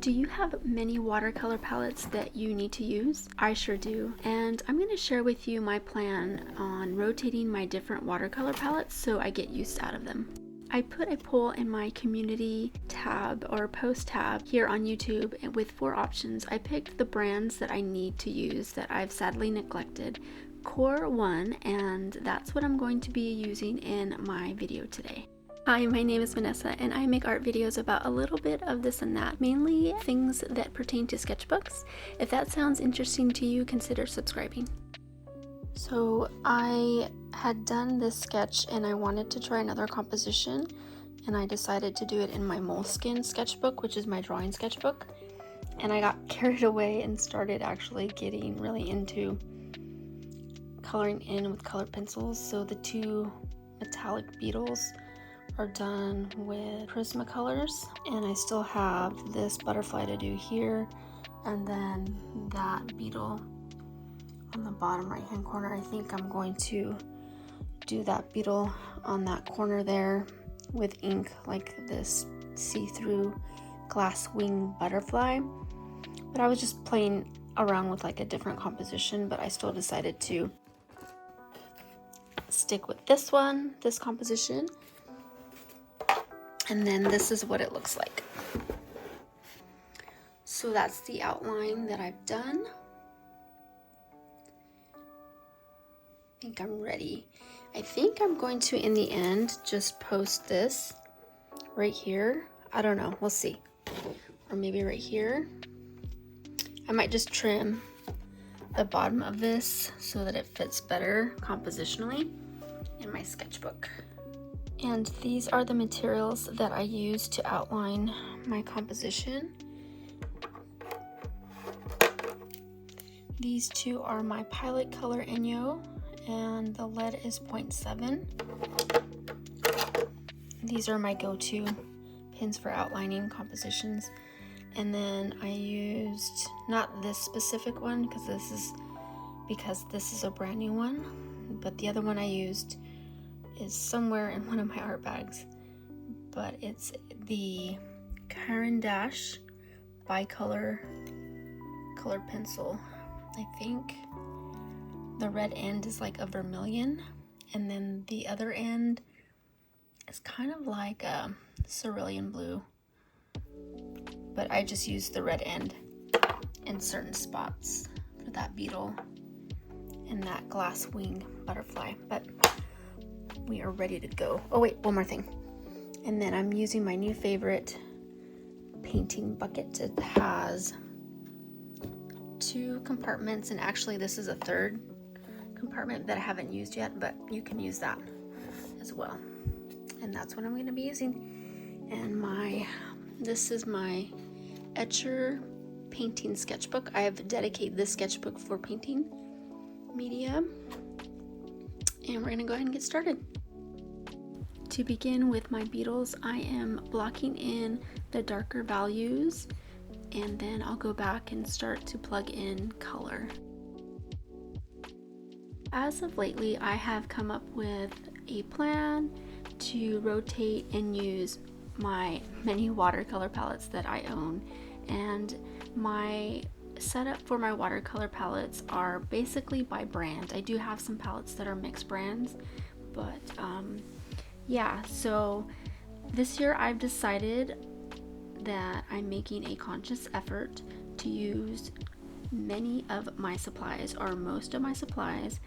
Do you have many watercolor palettes that you need to use? I sure do, and I'm going to share with you my plan on rotating my different watercolor palettes so I get use out of them. I put a poll in my community tab or post tab here on YouTube, and with 4 options. I picked the brands that I need to use that I've sadly neglected. Qor won, and that's what I'm going to be using in my video today. Hi, my name is Vanessa, and I make art videos about a little bit of this and that, mainly things that pertain to sketchbooks. If that sounds interesting to you, consider subscribing. So I had done this sketch and I wanted to try another composition, and I decided to do it in my Moleskine sketchbook, which is my drawing sketchbook. And I got carried away and started actually getting really into coloring in with colored pencils. So the 2 metallic beetles are done with Prismacolors, and I still have this butterfly to do here, and then that beetle on the bottom right hand corner. I think I'm going to do that beetle on that corner there with ink, like this see-through glass wing butterfly. But I was just playing around with like a different composition, but I still decided to stick with this one, this composition. And then this is what it looks like. So that's the outline that I've done. I think I'm ready. I think I'm going to, in the end, just post this right here. I don't know, we'll see. Or maybe right here. I might just trim the bottom of this so that it fits better compositionally in my sketchbook. And these are the materials that I use to outline my composition. These 2 are my Pilot Color Inyo, and the lead is 0.7. These are my go-to pins for outlining compositions. And then I used, not this specific one, because this is a brand new one, but the other one I used is somewhere in one of my art bags, but it's the Caran d'Ache bicolor colored pencil. I think the red end is like a vermilion, and then the other end is kind of like a cerulean blue, but I just used the red end in certain spots for that beetle and that glass wing butterfly. But we are ready to go. Oh wait, one more thing. And then I'm using my new favorite painting bucket. It has 2 compartments, and actually this is a 3rd compartment that I haven't used yet, but you can use that as well. And that's what I'm going to be using. And this is my Etchr painting sketchbook. I have dedicated this sketchbook for painting media. And we're going to go ahead and get started. To begin with my beetles, I am blocking in the darker values, and then I'll go back and start to plug in color. As of lately, I have come up with a plan to rotate and use my many watercolor palettes that I own, and my setup for my watercolor palettes are basically by brand. I do have some palettes that are mixed brands, but yeah, so this year I've decided that I'm making a conscious effort to use many of my supplies, or most of my supplies,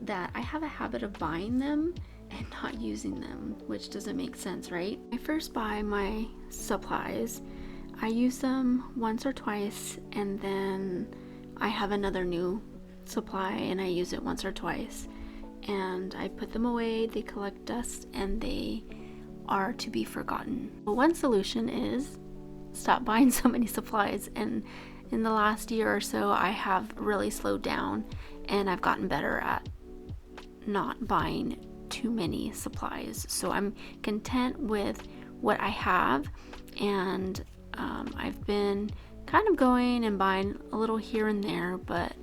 that I have a habit of buying them and not using them, which doesn't make sense, right? I first buy my supplies, I use them once or twice, and then I have another new supply and I use it once or twice, and I put them away, they collect dust, and they are to be forgotten. One solution is stop buying so many supplies, and in the last year or so I have really slowed down and I've gotten better at not buying too many supplies. So I'm content with what I have, and I've been kind of going and buying a little here and there, but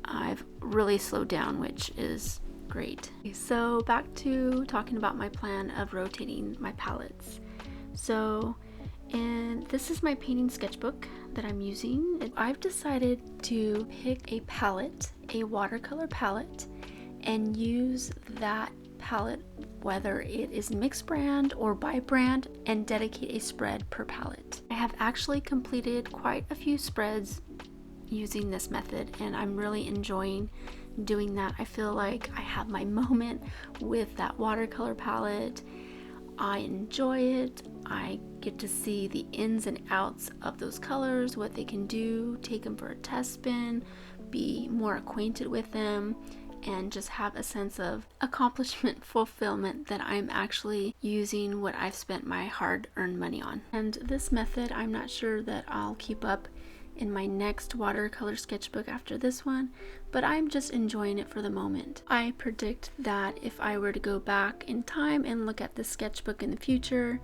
I've really slowed down, which is great. So back to talking about my plan of rotating my palettes. So And this is my painting sketchbook that I'm using. I've decided to pick a palette, a watercolor palette, and use that palette, whether it is mixed brand or by brand, and dedicate a spread per palette. I have actually completed quite a few spreads using this method, and I'm really enjoying doing that. I feel like I have my moment with that watercolor palette. I enjoy it. I get to see the ins and outs of those colors, what they can do, take them for a test spin, be more acquainted with them, and just have a sense of accomplishment, fulfillment that I'm actually using what I've spent my hard-earned money on. And this method, I'm not sure that I'll keep up in my next watercolor sketchbook after this one, but I'm just enjoying it for the moment. I predict that if I were to go back in time and look at this sketchbook in the future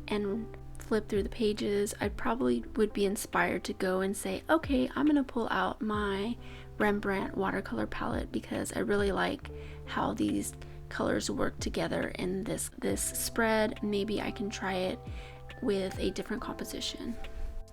and flip through the pages, I probably would be inspired to go and say, okay, I'm gonna pull out my Rembrandt watercolor palette because I really like how these colors work together in this spread. Maybe I can try it with a different composition.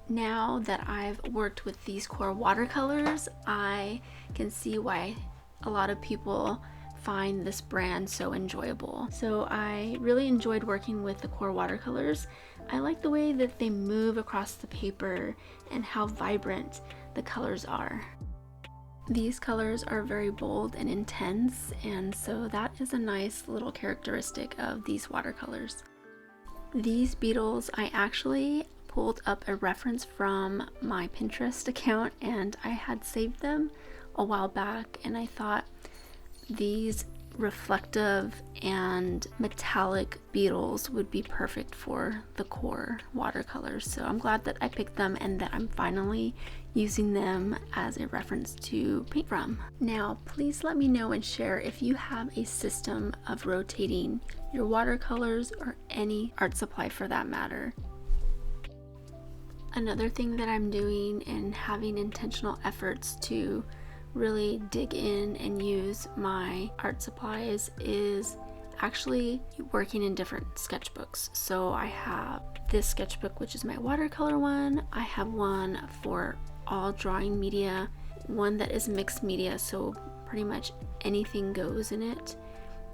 Now that I've worked with these Qor watercolors, I can see why a lot of people find this brand so enjoyable. So I really enjoyed working with the Qor watercolors. I like the way that they move across the paper and how vibrant the colors are. These colors are very bold and intense, and so that is a nice little characteristic of these watercolors. These beetles, I actually pulled up a reference from my Pinterest account, and I had saved them a while back, and I thought these reflective and metallic beetles would be perfect for the Qor watercolors. So I'm glad that I picked them and that I'm finally using them as a reference to paint from. Now, please let me know and share if you have a system of rotating your watercolors or any art supply for that matter. Another thing that I'm doing and having intentional efforts to really dig in and use my art supplies is actually working in different sketchbooks. So I have this sketchbook, which is my watercolor one. I have one for all drawing media, one that is mixed media, so pretty much anything goes in it.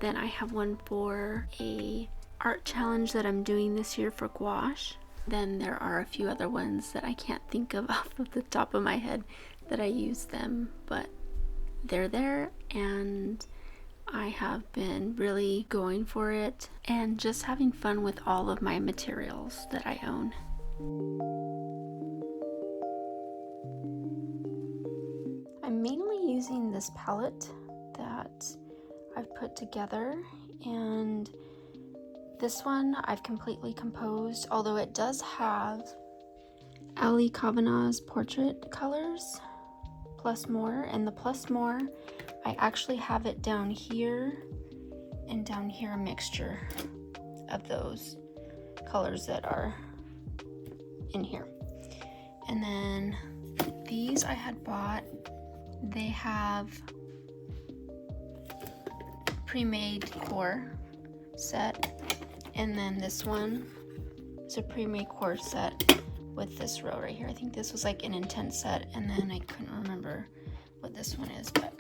Then I have one for a art challenge that I'm doing this year for gouache. Then there are a few other ones that I can't think of off of the top of my head that I use them, but they're there, and I have been really going for it and just having fun with all of my materials that I own. I'm mainly using this palette that I've put together, and this one I've completely composed, although it does have Ali Kavanaugh's portrait colors plus more, and the plus more, I actually have it down here and down here, a mixture of those colors that are in here. And then these I had bought, they have pre-made Qor set, and then this one is a pre-made Qor set with this row right here. I think this was like an intense set, and then I couldn't remember what this one is, but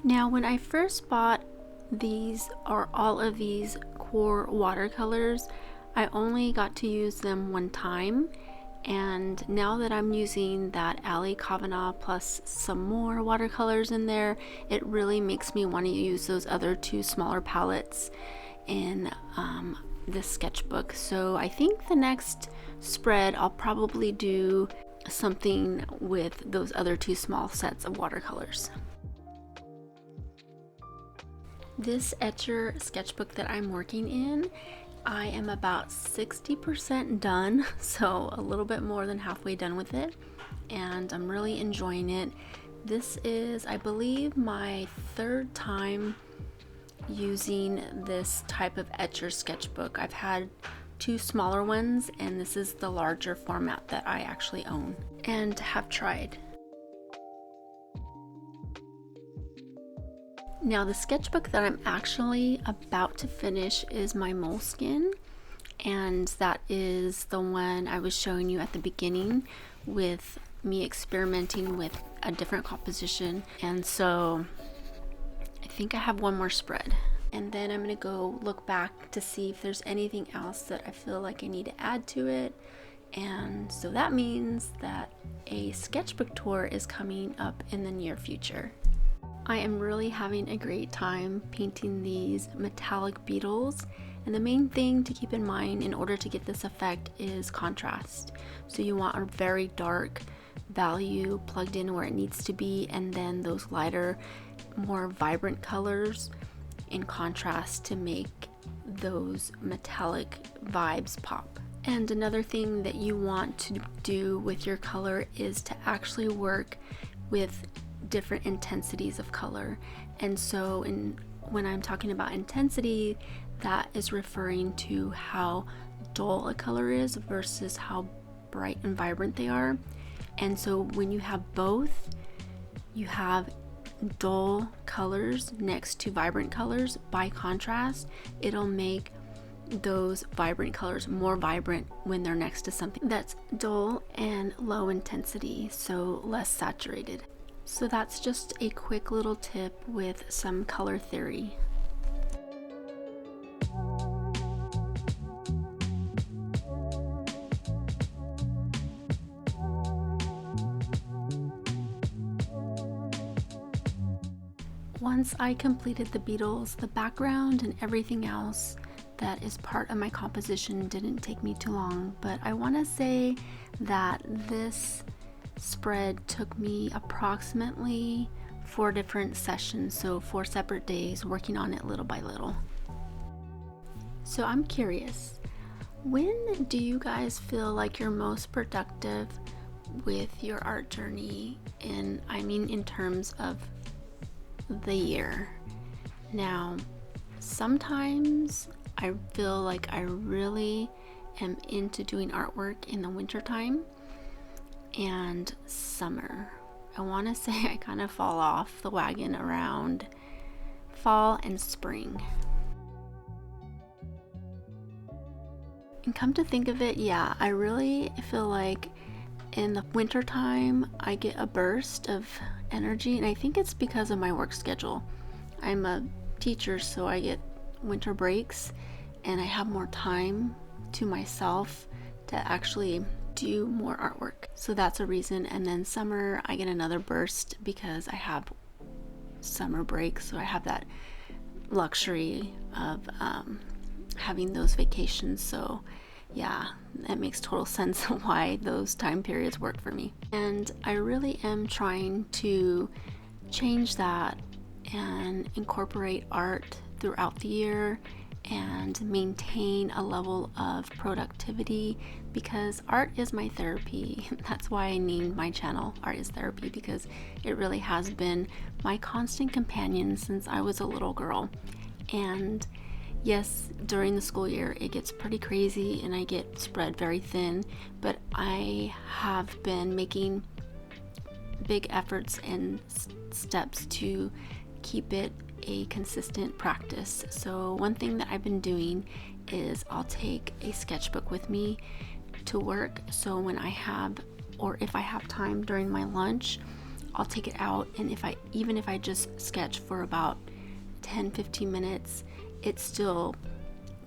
now, when I first bought these, or all of these Qor watercolors, I only got to use them one time, and now that I'm using that Ali Kavanaugh plus some more watercolors in there, it really makes me want to use those other two smaller palettes in this sketchbook. So I think the next spread I'll probably do something with those other two small sets of watercolors. This Etchr sketchbook that I'm working in, I am about 60% done, so a little bit more than halfway done with it, and I'm really enjoying it. This is, I believe, my third time using this type of Etchr sketchbook. I've had two smaller ones, and this is the larger format that I actually own and have tried. Now the sketchbook that I'm actually about to finish is my Moleskine, and that is the one I was showing you at the beginning with me experimenting with a different composition. And so I think I have one more spread, and then I'm gonna go look back to see if there's anything else that I feel like I need to add to it. And so that means that a sketchbook tour is coming up in the near future. I am really having a great time painting these metallic beetles, and the main thing to keep in mind in order to get this effect is contrast. So you want a very dark value plugged in where it needs to be, and then those lighter, more vibrant colors in contrast to make those metallic vibes pop. And another thing that you want to do with your color is to actually work with different intensities of color. And so when I'm talking about intensity, that is referring to how dull a color is versus how bright and vibrant they are. And so when you have both, you have dull colors next to vibrant colors. By contrast, it'll make those vibrant colors more vibrant when they're next to something that's dull and low intensity, so less saturated. So that's just a quick little tip with some color theory. Once I completed the beetles, the background and everything else that is part of my composition didn't take me too long, but I want to say that this spread took me approximately 4 different sessions, so 4 separate days working on it little by little. So I'm curious, when do you guys feel like you're most productive with your art journey? And I mean in terms of the year. Now, sometimes I feel like I really am into doing artwork in the winter time and summer. I want to say I kind of fall off the wagon around fall and spring. And come to think of it, yeah, I really feel like in the winter time I get a burst of energy, and I think it's because of my work schedule. I'm a teacher, so I get winter breaks and I have more time to myself to actually do more artwork. So that's a reason. And then summer I get another burst because I have summer breaks, so I have that luxury of having those vacations. So yeah, that makes total sense why those time periods work for me. And I really am trying to change that and incorporate art throughout the year and maintain a level of productivity, because art is my therapy. That's why I named my channel Art is Therapy, because it really has been my constant companion since I was a little girl. And yes, during the school year it gets pretty crazy and I get spread very thin, but I have been making big efforts and steps to keep it a consistent practice. So one thing that I've been doing is I'll take a sketchbook with me to work. So when I have, or if I have time during my lunch, I'll take it out, and even if I just sketch for about 10-15 minutes, it still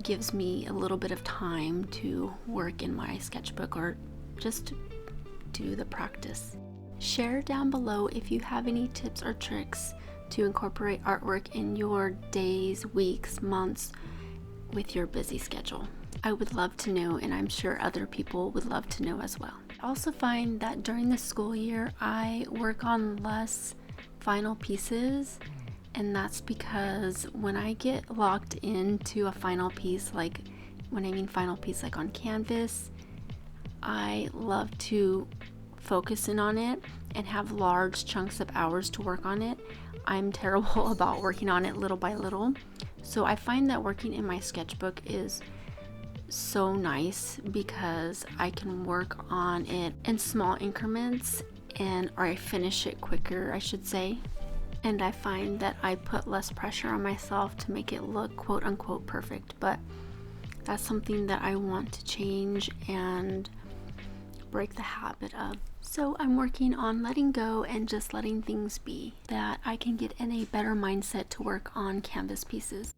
gives me a little bit of time to work in my sketchbook or just do the practice. Share down below if you have any tips or tricks to incorporate artwork in your days, weeks, months with your busy schedule. I would love to know, and I'm sure other people would love to know as well. I also find that during the school year I work on less final pieces, and that's because when I get locked into a final piece, like when I mean final piece like on canvas, I love to focusing on it and have large chunks of hours to work on it, I'm terrible about working on it little by little. So I find that working in my sketchbook is so nice because I can work on it in small increments, or I finish it quicker, I should say. And I find that I put less pressure on myself to make it look quote unquote perfect, but that's something that I want to change and break the habit of. So I'm working on letting go and just letting things be, that I can get in a better mindset to work on canvas pieces.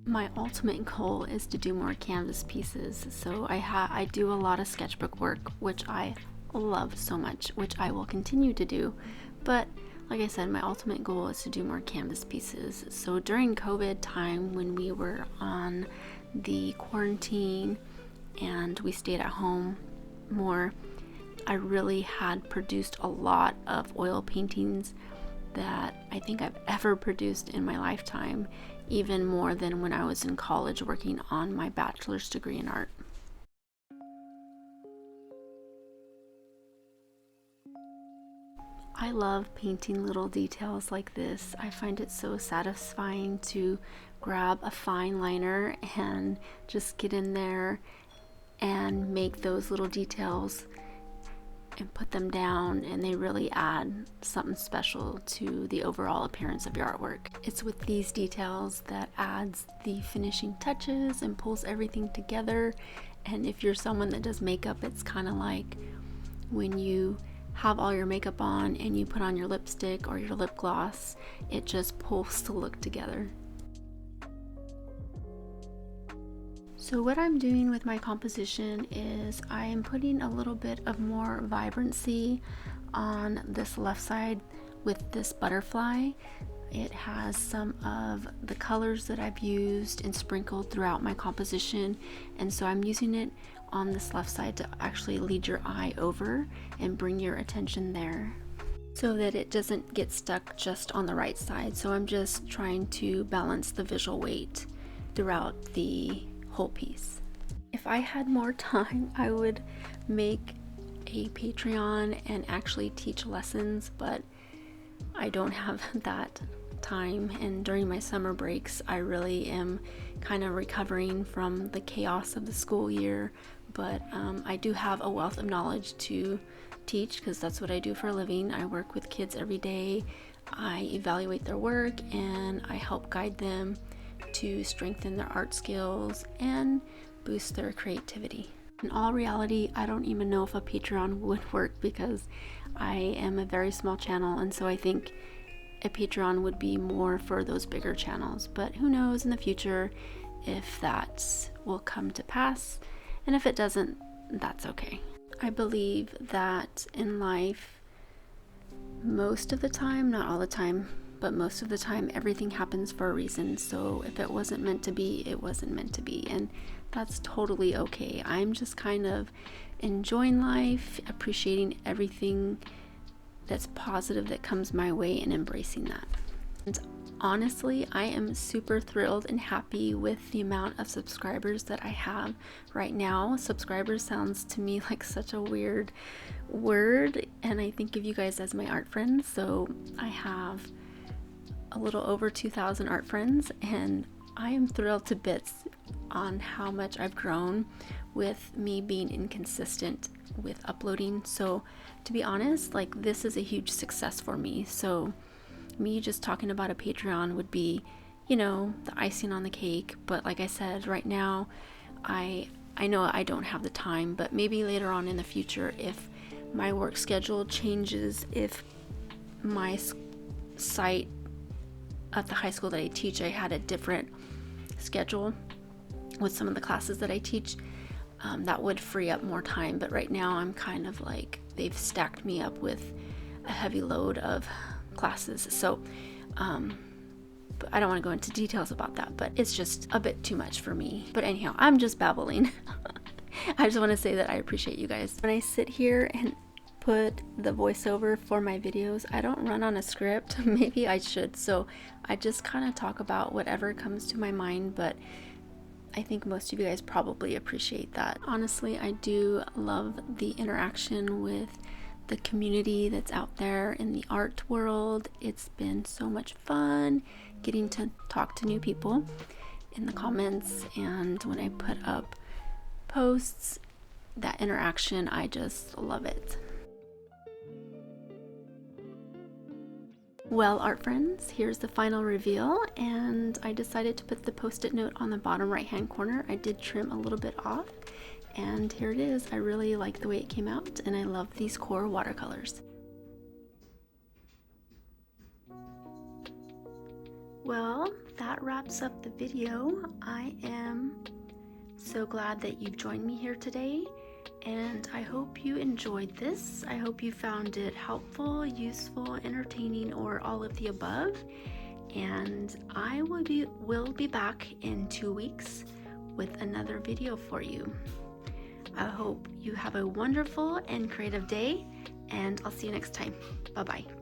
My ultimate goal is to do more canvas pieces, so I do a lot of sketchbook work, which I love so much, which I will continue to do, but like I said, my ultimate goal is to do more canvas pieces. So during COVID time, when we were on the quarantine and we stayed at home more, I really had produced a lot of oil paintings that I think I've ever produced in my lifetime, even more than when I was in college working on my bachelor's degree in art. I love painting little details like this. I find it so satisfying to grab a fine liner and just get in there and make those little details and put them down, and they really add something special to the overall appearance of your artwork. It's with these details that adds the finishing touches and pulls everything together. And if you're someone that does makeup, it's kind of like when you have all your makeup on and you put on your lipstick or your lip gloss, it just pulls the look together. So what I'm doing with my composition is I am putting a little bit of more vibrancy on this left side with this butterfly. It has some of the colors that I've used and sprinkled throughout my composition, and so I'm using it on this left side to actually lead your eye over and bring your attention there so that it doesn't get stuck just on the right side. So I'm just trying to balance the visual weight throughout the whole piece. If I had more time, I would make a Patreon and actually teach lessons, but I don't have that time, and during my summer breaks I really am kind of recovering from the chaos of the school year, but I do have a wealth of knowledge to teach because that's what I do for a living. I work with kids every day. I evaluate their work and I help guide them to strengthen their art skills and boost their creativity. In all reality, I don't even know if a Patreon would work because I am a very small channel, and so I think a Patreon would be more for those bigger channels, but who knows in the future if that will come to pass, and if it doesn't, that's okay. I believe that in life, most of the time, not all the time, but most of the time, everything happens for a reason. So if it wasn't meant to be, it wasn't meant to be, and that's totally okay. I'm just kind of enjoying life, appreciating everything that's positive that comes my way, and embracing that. And honestly, I am super thrilled and happy with the amount of subscribers that I have right now. Subscribers sounds to me like such a weird word, and I think of you guys as my art friends. So I have a little over 2,000 art friends, and I am thrilled to bits on how much I've grown with me being inconsistent with uploading. So to be honest, like, this is a huge success for me. So me just talking about a Patreon would be, you know, the icing on the cake. But like I said, right now I know I don't have the time, but maybe later on in the future, if my work schedule changes, if my site at the high school that I teach, I had a different schedule with some of the classes that I teach, that would free up more time. But right now I'm kind of like, they've stacked me up with a heavy load of classes. So but I don't want to go into details about that, but it's just a bit too much for me. But anyhow, I'm just babbling. I just want to say that I appreciate you guys. When I sit here and put the voiceover for my videos, I don't run on a script. Maybe I should. So I just kind of talk about whatever comes to my mind, but I think most of you guys probably appreciate that. Honestly, I do love the interaction with the community that's out there in the art world. It's been so much fun getting to talk to new people in the comments, and when I put up posts, that interaction, I just love it. Well, art friends, here's the final reveal, and I decided to put the post-it note on the bottom right hand corner. I did trim a little bit off, and here it is. I really like the way it came out, and I love these Qor watercolors. Well, that wraps up the video. I am so glad that you've joined me here today, and I hope you enjoyed this. I hope you found it helpful, useful, entertaining, or all of the above. And I will be back in 2 weeks with another video for you. I hope you have a wonderful and creative day, and I'll see you next time. Bye-bye.